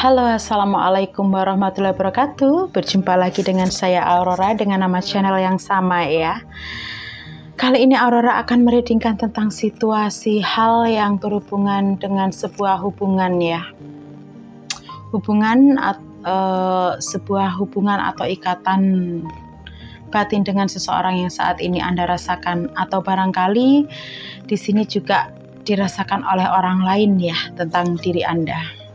Halo, assalamualaikum warahmatullahi wabarakatuh. Berjumpa lagi dengan saya Aurora dengan nama channel yang sama ya. Kali ini Aurora akan mereadingkan tentang situasi hal yang berhubungan dengan sebuah hubungan ya. Sebuah hubungan atau ikatan batin dengan seseorang yang saat ini Anda rasakan, atau barangkali di sini juga dirasakan oleh orang lain ya, tentang diri Anda.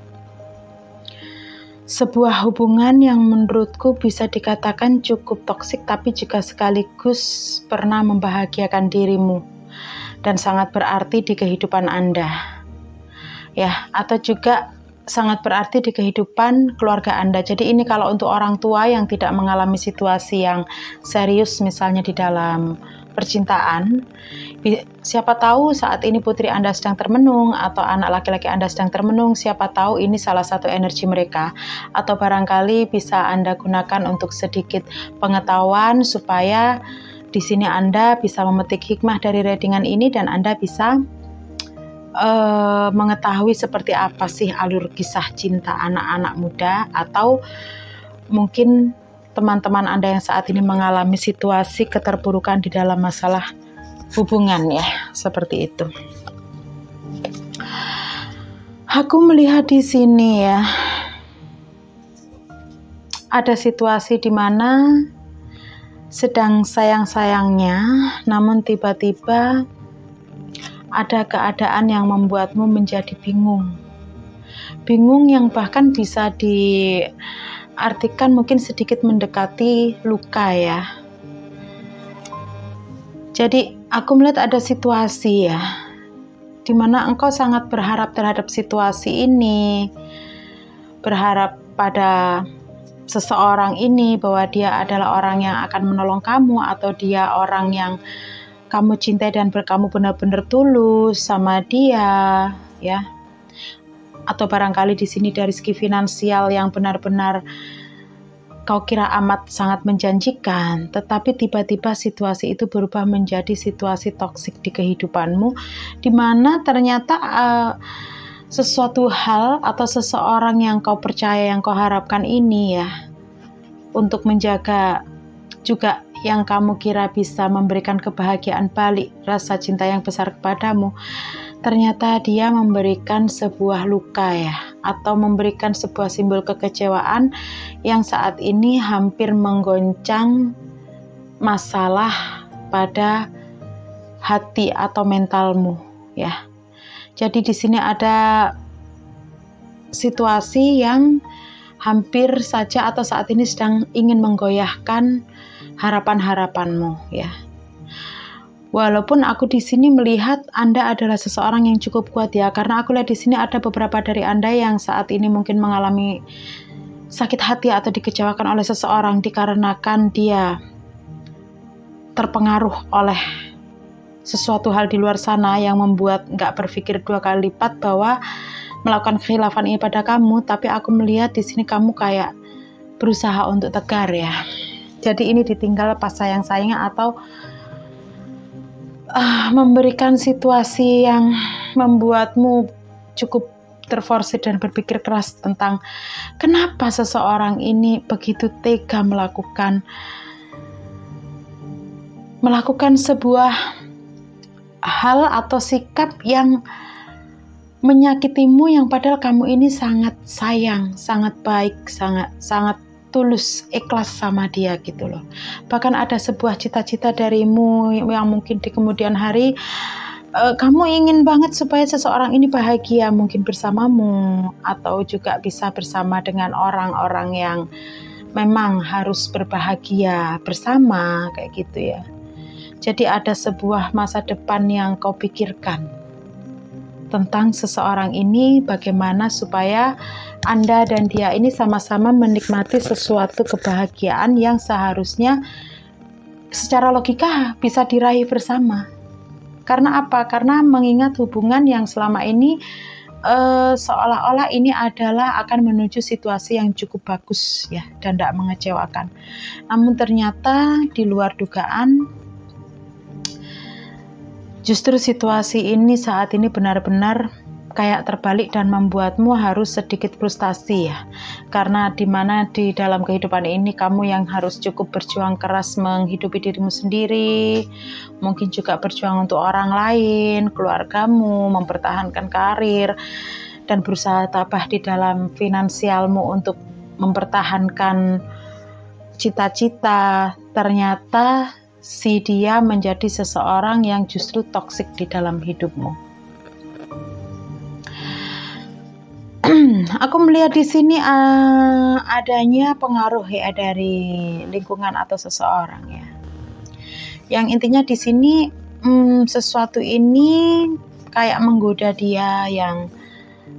Sebuah hubungan yang menurutku bisa dikatakan cukup toksik, tapi juga sekaligus pernah membahagiakan dirimu dan sangat berarti di kehidupan Anda ya, atau juga sangat berarti di kehidupan keluarga Anda. Jadi ini kalau untuk orang tua yang tidak mengalami situasi yang serius, misalnya di dalam percintaan, siapa tahu saat ini putri Anda sedang termenung atau anak laki-laki Anda sedang termenung. Siapa tahu ini salah satu energi mereka, atau barangkali bisa Anda gunakan untuk sedikit pengetahuan supaya di sini Anda bisa memetik hikmah dari readingan ini dan Anda bisa mengetahui seperti apa sih alur kisah cinta anak-anak muda, atau mungkin teman-teman Anda yang saat ini mengalami situasi keterpurukan di dalam masalah hubungan ya, seperti itu. Aku melihat di sini ya, ada situasi di mana sedang sayang-sayangnya, namun tiba-tiba ada keadaan yang membuatmu menjadi bingung. Bingung yang bahkan bisa diartikan mungkin sedikit mendekati luka ya. Jadi aku melihat ada situasi ya, dimana engkau sangat berharap terhadap situasi ini, berharap pada seseorang ini bahwa dia adalah orang yang akan menolong kamu, atau dia orang yang kamu cintai dan kamu benar-benar tulus sama dia ya. Atau barangkali di sini dari segi finansial yang benar-benar kau kira amat sangat menjanjikan, tetapi tiba-tiba situasi itu berubah menjadi situasi toksik di kehidupanmu, di mana ternyata sesuatu hal atau seseorang yang kau percaya, yang kau harapkan ini ya, untuk menjaga juga yang kamu kira bisa memberikan kebahagiaan balik rasa cinta yang besar kepadamu, ternyata dia memberikan sebuah luka ya, atau memberikan sebuah simbol kekecewaan yang saat ini hampir menggoncang masalah pada hati atau mentalmu ya. Jadi di sini ada situasi yang hampir saja atau saat ini sedang ingin menggoyahkan harapan-harapanmu ya. Walaupun aku di sini melihat Anda adalah seseorang yang cukup kuat ya, karena aku lihat di sini ada beberapa dari Anda yang saat ini mungkin mengalami sakit hati atau dikecewakan oleh seseorang dikarenakan dia terpengaruh oleh sesuatu hal di luar sana yang membuat nggak berpikir dua kali lipat bahwa melakukan kekhilafan ini pada kamu. Tapi aku melihat di sini kamu kayak berusaha untuk tegar ya. Jadi ini ditinggal pas sayang-sayangnya, atau memberikan situasi yang membuatmu cukup terforsir dan berpikir keras tentang kenapa seseorang ini begitu tega melakukan sebuah hal atau sikap yang menyakitimu, yang padahal kamu ini sangat sayang, sangat baik, sangat tulus, ikhlas sama dia gitu loh. Bahkan ada sebuah cita-cita darimu yang mungkin di kemudian hari kamu ingin banget supaya seseorang ini bahagia, mungkin bersamamu, atau juga bisa bersama dengan orang-orang yang memang harus berbahagia bersama kayak gitu ya. Jadi ada sebuah masa depan yang kau pikirkan tentang seseorang ini, bagaimana supaya Anda dan dia ini sama-sama menikmati sesuatu kebahagiaan yang seharusnya secara logika bisa diraih bersama. Karena apa? Karena mengingat hubungan yang selama ini seolah-olah ini adalah akan menuju situasi yang cukup bagus ya, dan tidak mengecewakan. Namun ternyata di luar dugaan, justru situasi ini saat ini benar-benar kayak terbalik dan membuatmu harus sedikit frustasi ya, karena dimana di dalam kehidupan ini kamu yang harus cukup berjuang keras menghidupi dirimu sendiri, mungkin juga berjuang untuk orang lain, keluargamu, mempertahankan karir, dan berusaha tabah di dalam finansialmu untuk mempertahankan cita-cita. Ternyata si dia menjadi seseorang yang justru toksik di dalam hidupmu. Aku melihat di sini adanya pengaruh ya dari lingkungan atau seseorang ya. Yang intinya di sini sesuatu ini kayak menggoda dia, yang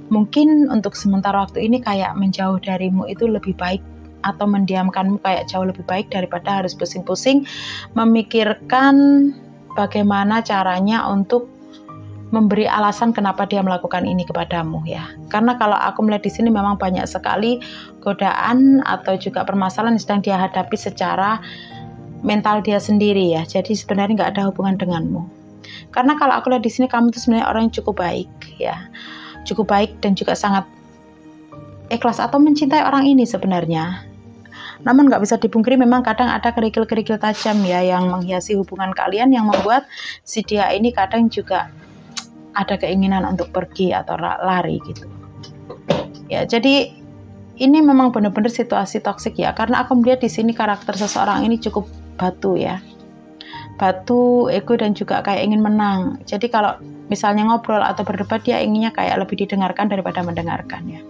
mungkin untuk sementara waktu ini kayak menjauh darimu itu lebih baik, atau mendiamkanmu kayak jauh lebih baik daripada harus pusing-pusing memikirkan bagaimana caranya untuk memberi alasan kenapa dia melakukan ini kepadamu ya. Karena kalau aku melihat di sini memang banyak sekali godaan atau juga permasalahan yang sedang dia hadapi secara mental dia sendiri ya. Jadi sebenarnya nggak ada hubungan denganmu. Karena kalau aku lihat di sini kamu tuh sebenarnya orang yang cukup baik ya, cukup baik dan juga sangat ikhlas atau mencintai orang ini sebenarnya. Namun nggak bisa dipungkiri memang kadang ada kerikil-kerikil tajam ya yang menghiasi hubungan kalian, yang membuat si dia ini kadang juga ada keinginan untuk pergi atau lari gitu. Ya, jadi ini memang benar-benar situasi toksik ya, karena aku melihat di sini karakter seseorang ini cukup batu ya. Batu, ego, dan juga kayak ingin menang. Jadi kalau misalnya ngobrol atau berdebat, dia inginnya kayak lebih didengarkan daripada mendengarkan ya.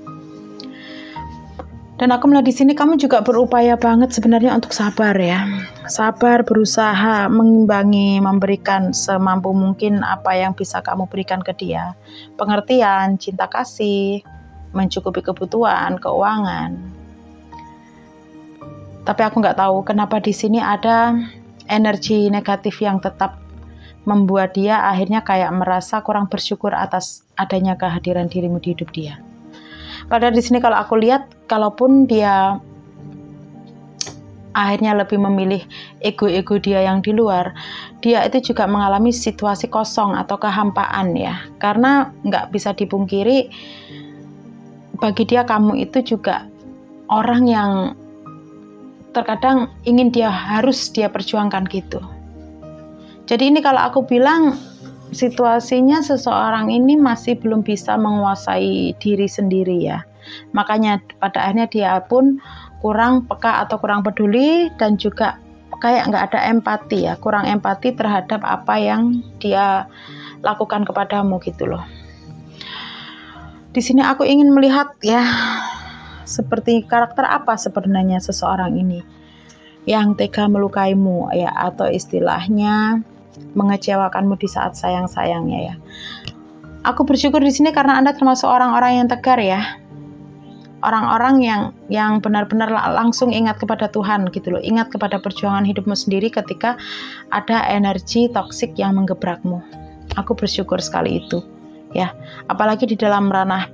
Dan aku melihat di sini kamu juga berupaya banget sebenarnya untuk sabar ya. Sabar, berusaha mengimbangi, memberikan semampu mungkin apa yang bisa kamu berikan ke dia. Pengertian, cinta kasih, mencukupi kebutuhan, keuangan. Tapi aku nggak tahu kenapa di sini ada energi negatif yang tetap membuat dia akhirnya kayak merasa kurang bersyukur atas adanya kehadiran dirimu di hidup dia. Padahal di sini kalau aku lihat, kalaupun dia akhirnya lebih memilih ego-ego dia yang di luar, dia itu juga mengalami situasi kosong atau kehampaan ya. Karena nggak bisa dipungkiri, bagi dia kamu itu juga orang yang terkadang ingin harus dia perjuangkan gitu. Jadi ini kalau aku bilang, situasinya seseorang ini masih belum bisa menguasai diri sendiri ya. Makanya pada akhirnya dia pun kurang peka atau kurang peduli, dan juga kayak nggak ada empati ya, kurang empati terhadap apa yang dia lakukan kepadamu gitu loh. Di sini aku ingin melihat ya, seperti karakter apa sebenarnya seseorang ini yang tega melukaimu ya, atau istilahnya mengecewakanmu di saat sayang-sayangnya ya. Aku bersyukur di sini karena Anda termasuk orang-orang yang tegar ya. Orang-orang yang benar-benar langsung ingat kepada Tuhan gitu loh. Ingat kepada perjuangan hidupmu sendiri ketika ada energi toksik yang menggebrakmu. Aku bersyukur sekali itu ya. Apalagi di dalam ranah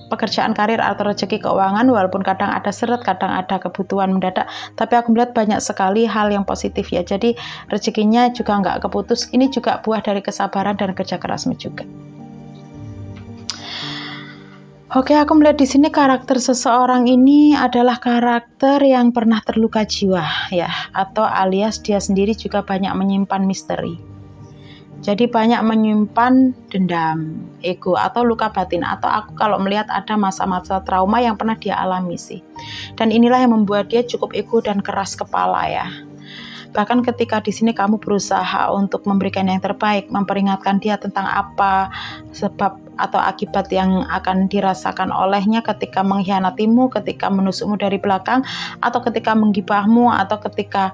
pekerjaan, karir, atau rezeki keuangan, walaupun kadang ada seret, kadang ada kebutuhan mendadak, tapi aku melihat banyak sekali hal yang positif ya. Jadi rezekinya juga nggak keputus. Ini juga buah dari kesabaran dan kerja kerasmu juga. Oke, aku melihat di sini karakter seseorang ini adalah karakter yang pernah terluka jiwa ya, atau alias dia sendiri juga banyak menyimpan misteri. Jadi banyak menyimpan dendam, ego, atau luka batin, atau aku kalau melihat ada masa-masa trauma yang pernah dia alami sih. Dan inilah yang membuat dia cukup ego dan keras kepala ya. Bahkan ketika di sini kamu berusaha untuk memberikan yang terbaik, memperingatkan dia tentang apa sebab atau akibat yang akan dirasakan olehnya ketika mengkhianatimu, ketika menusukmu dari belakang, atau ketika menggibahmu, atau ketika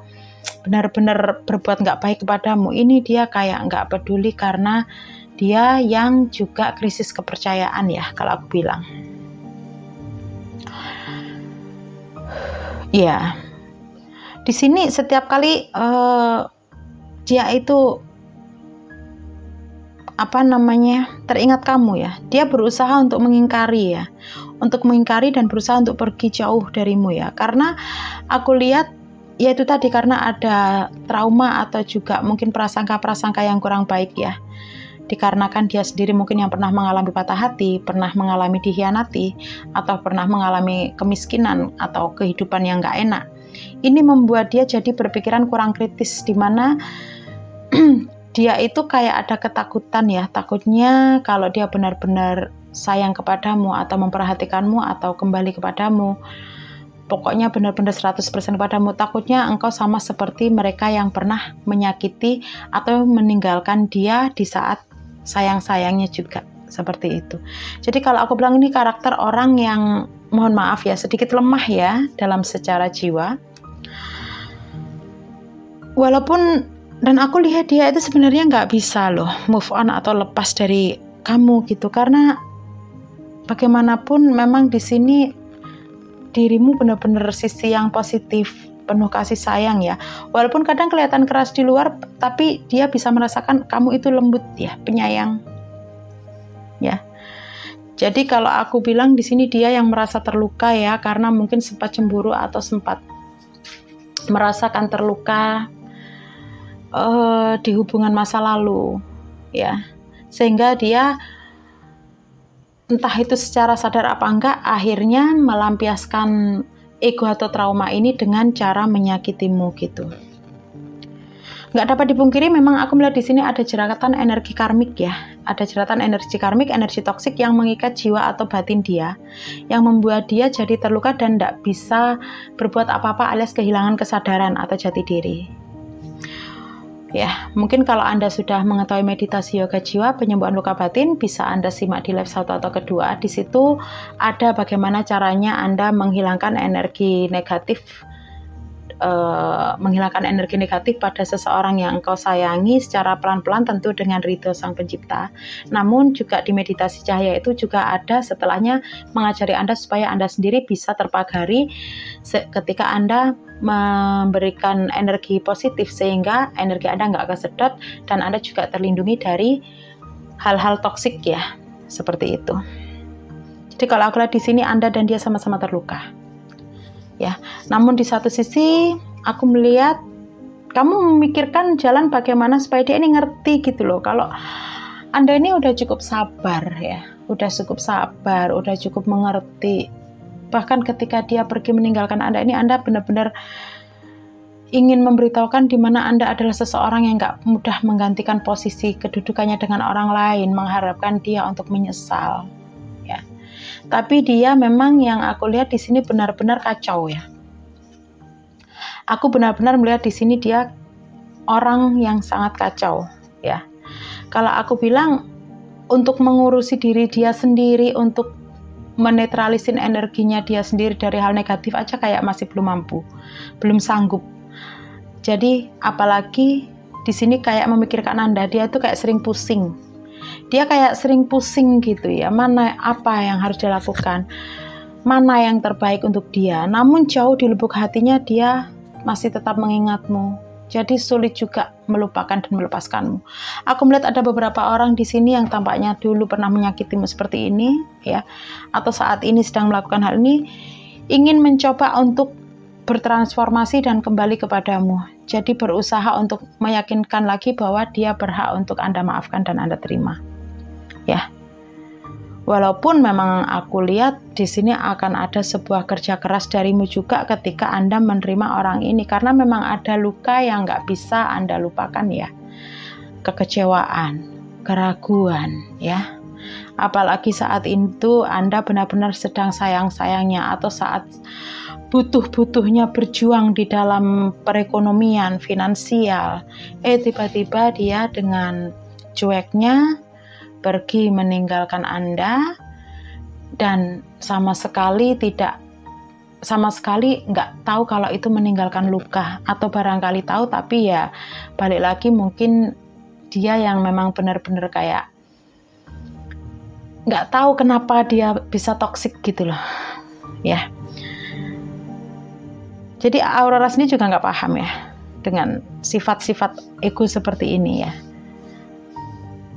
benar-benar berbuat nggak baik kepadamu, ini dia kayak nggak peduli karena dia yang juga krisis kepercayaan ya, kalau aku bilang. Ya, di sini setiap kali dia itu teringat kamu ya, dia berusaha untuk mengingkari ya, dan berusaha untuk pergi jauh darimu ya, karena aku lihat ya itu tadi, karena ada trauma atau juga mungkin prasangka-prasangka yang kurang baik ya. dikarenakan dia sendiri mungkin yang pernah mengalami patah hati, pernah mengalami dikhianati, atau pernah mengalami kemiskinan atau kehidupan yang gak enak. Ini membuat dia jadi berpikiran kurang kritis, di mana dia itu kayak ada ketakutan ya, takutnya kalau dia benar-benar sayang kepadamu atau memperhatikanmu atau kembali kepadamu, pokoknya benar-benar 100% padamu, takutnya engkau sama seperti mereka yang pernah menyakiti atau meninggalkan dia di saat sayang-sayangnya juga, seperti itu. Jadi kalau aku bilang ini karakter orang yang, mohon maaf ya, sedikit lemah ya dalam secara jiwa. Walaupun, dan aku lihat dia itu sebenarnya nggak bisa loh move on atau lepas dari kamu gitu, karena bagaimanapun memang di sini dirimu benar-benar sisi yang positif, penuh kasih sayang ya. Walaupun kadang kelihatan keras di luar, tapi dia bisa merasakan kamu itu lembut ya, penyayang. Ya. Jadi kalau aku bilang di sini dia yang merasa terluka ya, karena mungkin sempat cemburu atau sempat merasakan terluka di hubungan masa lalu ya. Sehingga dia entah itu secara sadar apa enggak, akhirnya melampiaskan ego atau trauma ini dengan cara menyakitimu gitu. Nggak dapat dipungkiri, memang aku melihat di sini ada jeratan energi karmik ya, ada jeratan energi karmik, energi toksik yang mengikat jiwa atau batin dia, yang membuat dia jadi terluka dan nggak bisa berbuat apa-apa alias kehilangan kesadaran atau jati diri. Ya, mungkin kalau Anda sudah mengetahui meditasi yoga jiwa, penyembuhan luka batin, bisa Anda simak di live 1 atau kedua. Di situ ada bagaimana caranya Anda menghilangkan energi negatif, pada seseorang yang engkau sayangi secara pelan-pelan, tentu dengan ridho Sang Pencipta. Namun juga di meditasi cahaya itu juga ada setelahnya mengajari Anda supaya Anda sendiri bisa terpagari ketika Anda memberikan energi positif, sehingga energi Anda nggak kesedot dan Anda juga terlindungi dari hal-hal toksik ya, seperti itu. Jadi kalau aku lihat di sini Anda dan dia sama-sama terluka ya. Namun di satu sisi aku melihat kamu memikirkan jalan bagaimana supaya dia ini ngerti gitu loh, kalau Anda ini udah cukup sabar ya, udah cukup mengerti. Bahkan ketika dia pergi meninggalkan Anda ini, Anda benar-benar ingin memberitahukan di mana Anda adalah seseorang yang gak mudah menggantikan posisi kedudukannya dengan orang lain, mengharapkan dia untuk menyesal. Ya. Tapi dia memang yang aku lihat di sini benar-benar kacau ya. Aku benar-benar melihat di sini dia orang yang sangat kacau ya. Kalau aku bilang untuk mengurusi diri dia sendiri, untuk menetralisin energinya dia sendiri dari hal negatif aja kayak masih belum mampu, belum sanggup. Jadi apalagi di sini kayak memikirkan Anda, dia tuh kayak sering pusing. Dia kayak sering pusing gitu ya, mana apa yang harus dilakukan, mana yang terbaik untuk dia. Namun jauh di lubuk hatinya dia masih tetap mengingatmu. Jadi sulit juga melupakan dan melepaskanmu. Aku melihat ada beberapa orang di sini yang tampaknya dulu pernah menyakitimu seperti ini, ya, atau saat ini sedang melakukan hal ini, ingin mencoba untuk bertransformasi dan kembali kepadamu. Jadi berusaha untuk meyakinkan lagi bahwa dia berhak untuk Anda maafkan dan Anda terima, ya. Walaupun memang aku lihat di sini akan ada sebuah kerja keras darimu juga ketika Anda menerima orang ini, karena memang ada luka yang nggak bisa Anda lupakan ya, kekecewaan, keraguan ya. Apalagi saat itu Anda benar-benar sedang sayang-sayangnya atau saat butuh-butuhnya berjuang di dalam perekonomian, finansial. Tiba-tiba dia dengan cueknya pergi meninggalkan Anda dan sama sekali nggak tahu kalau itu meninggalkan luka, atau barangkali tahu tapi ya balik lagi mungkin dia yang memang benar-benar kayak nggak tahu kenapa dia bisa toksik gitu loh ya. Jadi Aurora sendiri juga nggak paham ya dengan sifat-sifat ego seperti ini ya.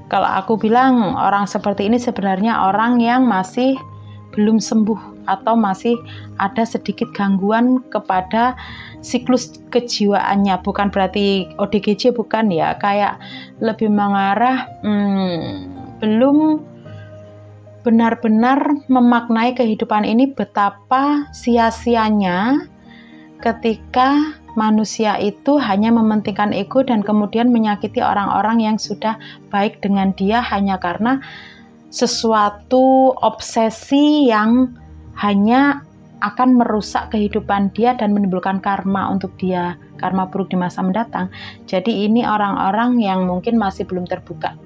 Kalau aku bilang orang seperti ini sebenarnya orang yang masih belum sembuh atau masih ada sedikit gangguan kepada siklus kejiwaannya. Bukan berarti ODGJ, bukan ya, kayak lebih mengarah belum benar-benar memaknai kehidupan ini, betapa sia-sianya ketika manusia itu hanya mementingkan ego dan kemudian menyakiti orang-orang yang sudah baik dengan dia hanya karena sesuatu obsesi yang hanya akan merusak kehidupan dia dan menimbulkan karma untuk dia, karma buruk di masa mendatang. Jadi ini orang-orang yang mungkin masih belum terbuka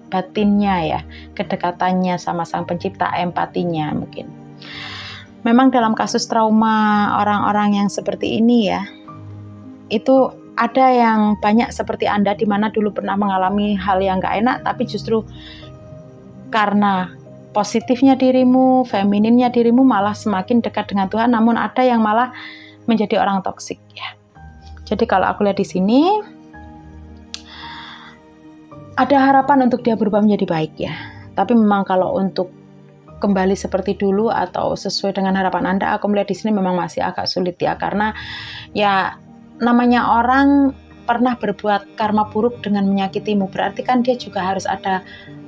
batinnya ya, kedekatannya sama Sang Pencipta, empatinya mungkin. Memang dalam kasus trauma orang-orang yang seperti ini ya, itu ada yang banyak seperti Anda di mana dulu pernah mengalami hal yang gak enak, tapi justru karena positifnya dirimu, femininnya dirimu malah semakin dekat dengan Tuhan, namun ada yang malah menjadi orang toksik ya. Jadi kalau aku lihat di sini, ada harapan untuk dia berubah menjadi baik ya. Tapi memang kalau untuk kembali seperti dulu atau sesuai dengan harapan Anda, aku melihat di sini memang masih agak sulit ya, karena ya namanya orang pernah berbuat karma buruk dengan menyakitimu, berarti kan dia juga harus ada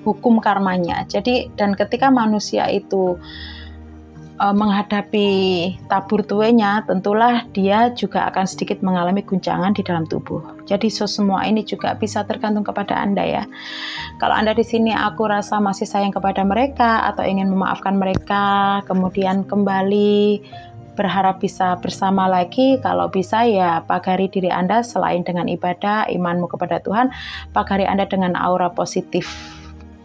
hukum karmanya. Jadi dan ketika manusia itu menghadapi tabur tuenya, tentulah dia juga akan sedikit mengalami guncangan di dalam tubuh. Jadi semua ini juga bisa tergantung kepada Anda ya. Kalau Anda di sini aku rasa masih sayang kepada mereka atau ingin memaafkan mereka, kemudian kembali berharap bisa bersama lagi, kalau bisa ya pagari diri Anda selain dengan ibadah, imanmu kepada Tuhan, pagari Anda dengan aura positif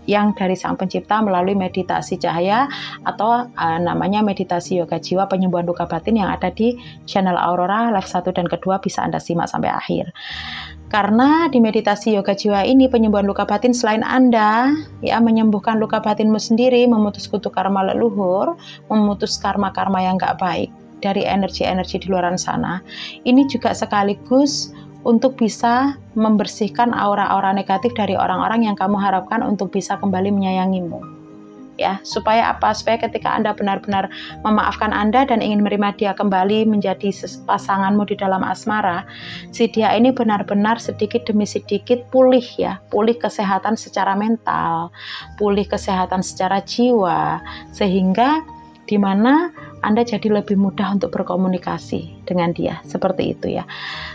yang dari Sang Pencipta melalui meditasi cahaya atau namanya meditasi yoga jiwa penyembuhan luka batin yang ada di channel Aurora live 1 dan kedua, bisa Anda simak sampai akhir. Karena di meditasi yoga jiwa ini penyembuhan luka batin, selain Anda ya menyembuhkan luka batinmu sendiri, memutus kutuk karma leluhur, memutus karma-karma yang gak baik dari energi-energi di luar sana, ini juga sekaligus untuk bisa membersihkan aura-aura negatif dari orang-orang yang kamu harapkan untuk bisa kembali menyayangimu. Ya, supaya apa? Supaya ketika Anda benar-benar memaafkan Anda dan ingin menerima dia kembali menjadi pasanganmu di dalam asmara, si dia ini benar-benar sedikit demi sedikit pulih ya, pulih kesehatan secara mental, pulih kesehatan secara jiwa, sehingga di mana Anda jadi lebih mudah untuk berkomunikasi dengan dia, seperti itu ya.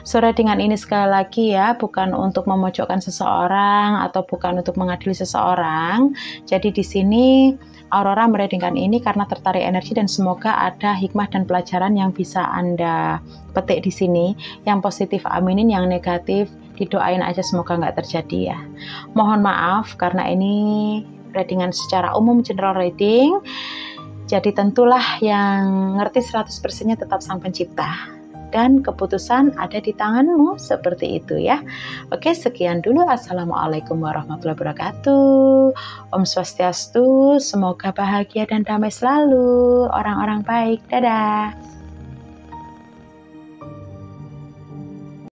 Sore dengan ini sekali lagi ya, bukan untuk memojokkan seseorang atau bukan untuk mengadili seseorang. Jadi di sini Aurora mereadingkan ini karena tertarik energi dan semoga ada hikmah dan pelajaran yang bisa Anda petik di sini. Yang positif aminin, yang negatif didoain aja semoga nggak terjadi ya. Mohon maaf karena ini readingan secara umum, general reading. Jadi tentulah yang ngerti 100%-nya tetap Sang Pencipta. Dan keputusan ada di tanganmu, seperti itu ya. Oke, sekian dulu. Assalamualaikum warahmatullahi wabarakatuh. Om Swastiastu, semoga bahagia dan damai selalu. Orang-orang baik, dadah.